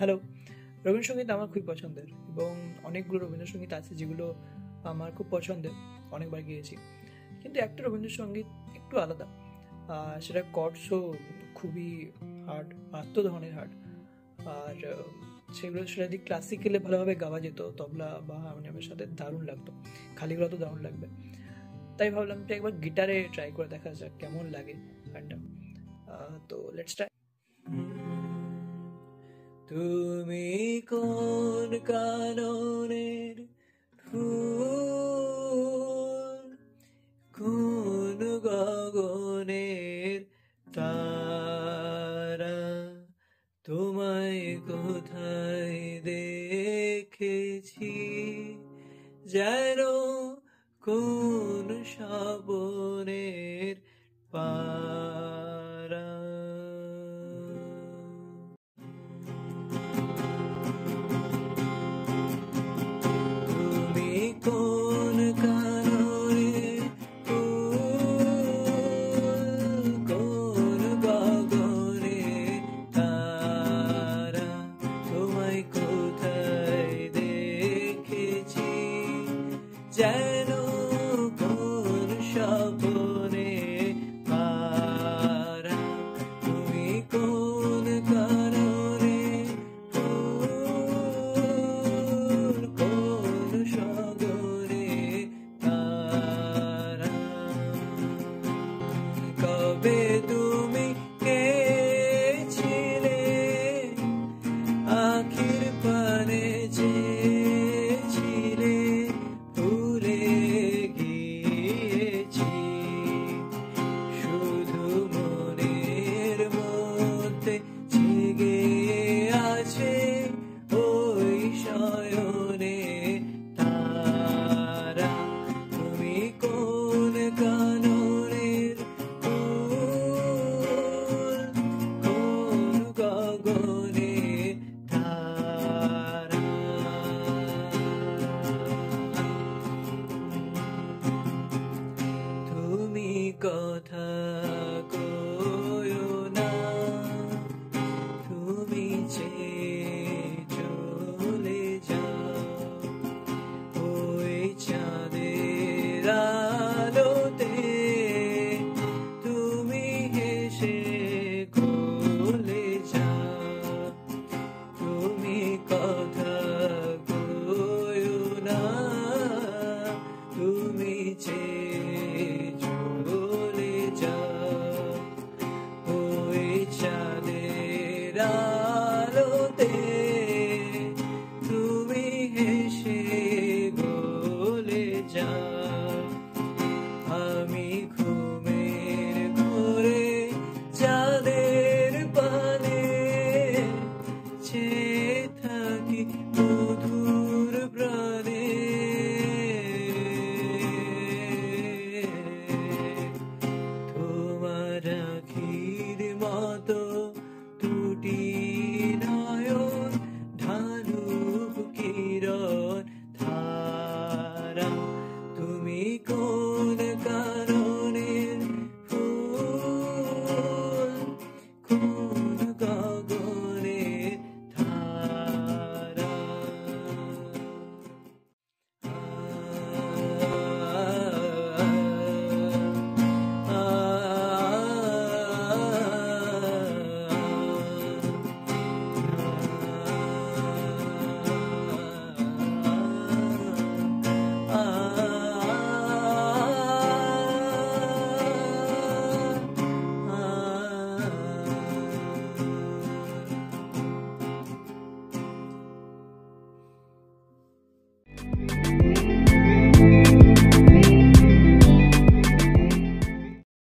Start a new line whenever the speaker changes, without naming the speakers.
Hello. Rabindrasangeet আমার খুবই পছন্দের এবং অনেকগুলো রবীন্দ্রসঙ্গীত আছে যেগুলো আমার খুব পছন্দের, অনেকবার গেয়েছি। কিন্তু একটা রবীন্দ্রসঙ্গীত একটু আলাদা, সেটা কর্ডসও খুবই হার্ড, মারাত্মক ধরনের হার্ড। আর সেটা যদি ক্লাসিক্যালে ভালোভাবে গাওয়া যেত, তবলা বা হারমোনিয়ামের সাথে দারুণ লাগতো, খালি গলা তো দারুণ লাগবে। তাই ভাবলাম যে একবার গিটারে ট্রাই করে দেখা যাক কেমন লাগে গানটা। তো লেটস ট্রাই। তুমি কোন কাননের ফুল, কোন গগনের তারা, তোমায় কোথায় দেখেছি যেন কোন স্বপনের পারা। তুমি কোন কাননের ফুল, কোন গগনের তারা, তোমায় কোথায় দেখেছি যেন কোন স্বপনে পারা। তুমি কোন কাননের ফুল, কোন সাগরে তারা, কবে তুমি গেছিলে আখির পানে চেয়েছিলে, ভুলে গিয়েছি শুধু মনের মধ্যে জেগে আছে ওই শয়নে তারা। তুমি কোন কাননের ফুল, কোন গগনে তারা। তুমি কথা কয়ো না, তুমি চেয়ে